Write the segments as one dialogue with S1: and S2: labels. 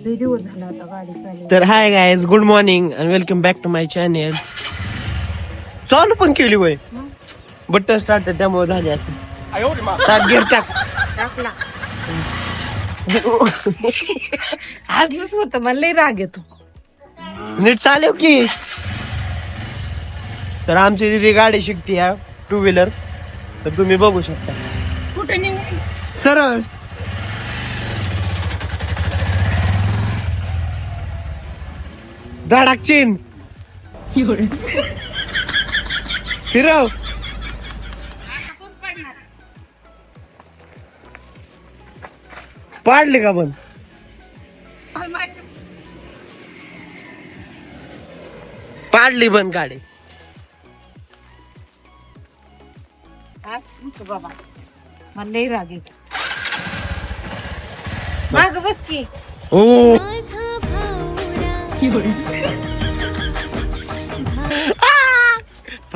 S1: लय दिवस झाला आता गाडी चालू.
S2: तर hi guys, good morning and welcome back to my channel. चालू पण केली वय बटन स्टार्ट त्यामुळे झाली असं. टाक गिर टाक.
S1: टाकला हसलंच होतं, मला लय राग येतो.
S2: नीट चालव की. तर आमची दिदी गाडी शिकते या 2 व्हीलर. तर तुम्ही बघू शकता
S1: कुठे निघाली
S2: सरळ. धडाक चीन फिरव. पाडली का पण पाडली बंद गाडी.
S1: बाबा मला लय राग येतो. माग बस की.
S2: ओ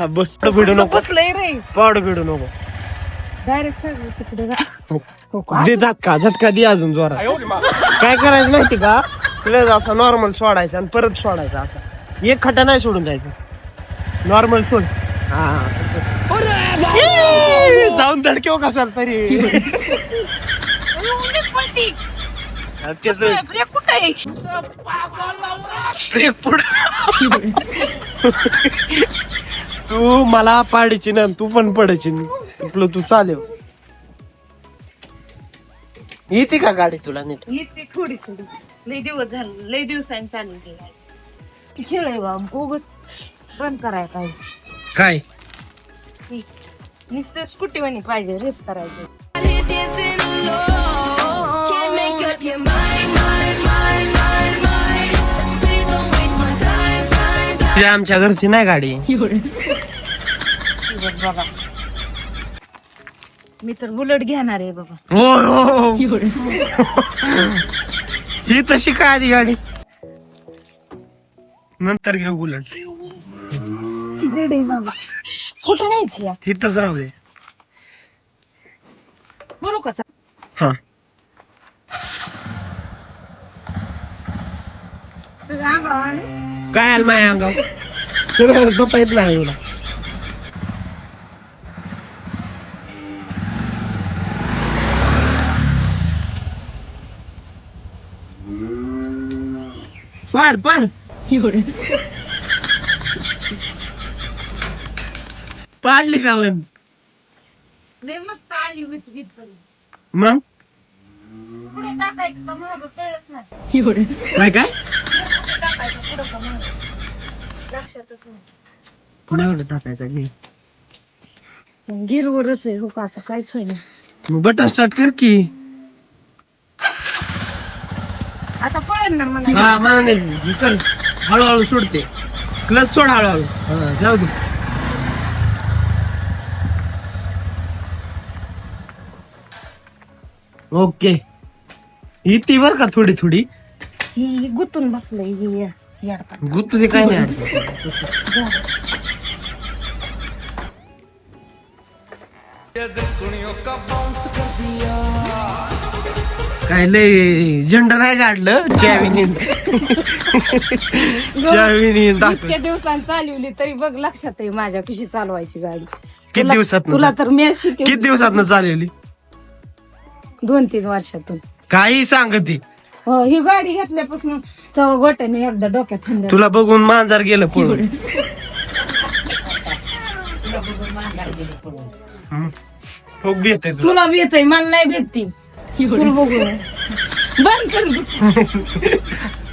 S2: बस भिडू नको,
S1: बसलंय रे.
S2: पाड भिडू नको.
S1: डायरेक्ट सगळं तिकडे
S2: दे झटका झटका दे अजून जोरात. काय करायचं माहिती का, तुला असं नॉर्मल सोडायचं आणि परत सोडायचं. असं एक खटा नाही सोडून जायचं, नॉर्मल सोड. हा जाऊन धडकेव कशाला तरी. तू मला पाडायची ना, तू पण पडायची. तू चालेल. येते का गाडी तुला नीट?
S1: येते थोडी थोडी. लय दिवस झाले, लय दिवसांनी चालली गाडी. खेळ आहे बाबा, बोगत रन करायला पाहिजे.
S2: काय
S1: नुसतं स्कूटी वाणी पाहिजे, रेस करायची.
S2: आमच्या घरची नाही गाडी.
S1: बाबा मी तर बुलेट घेणार आहे बाबा.
S2: हो ही तशी काय आधी गाडी, नंतर घेऊ बुलेट.
S1: बाबा कुठं न्यायची या?
S2: तिथंच राहू दे.
S1: बरोबर का?
S2: हा काय आलं माझ्या अंगावर? सगळं जाता येत नाही एवढा. पाड पाड पाडली का पण?
S1: लय मस्त आली विकत पण.
S2: मग
S1: पुढे टाकायचं का मागं कळत नाही.
S2: काय काय
S1: पुढे टाकायचं पुढं का मागं लक्षातच नाही.
S2: कुणाकडे टाकायचं घे.
S1: गिरवरच आहे हो का, आता काहीच होईना.
S2: बटन स्टार्ट कर की.
S1: आता पळेल ना मला.
S2: हा मला नाही कर, हळूहळू सोडते. क्लच सोड हळूहळू. हा, जाऊ दे. ओके. इथे बर का थोडी थोडी
S1: ही गुतून बसलंय ही याडपा.
S2: गुत तुझे काय नाही अडचण. काय लय झेंडा नाही काढलं. चावीने
S1: इतक्या दिवसांनी चालवली तरी बघ लक्षात आहे माझ्या कशी चालवायची गाडी.
S2: किती दिवसात
S1: तुला तर मी शिकवली.
S2: किती दिवसात चालवली?
S1: 2-3 वर्षातून.
S2: काही सांगते.
S1: हो, ही गाडी घेतल्यापासून तर गोट्याने एकदा डोक्यात हंदर.
S2: तुला बघून मांजर गेलं पळून. हो भेटते
S1: तुला भेटय, मला नाही भेटती. तुला बघून बंद कर.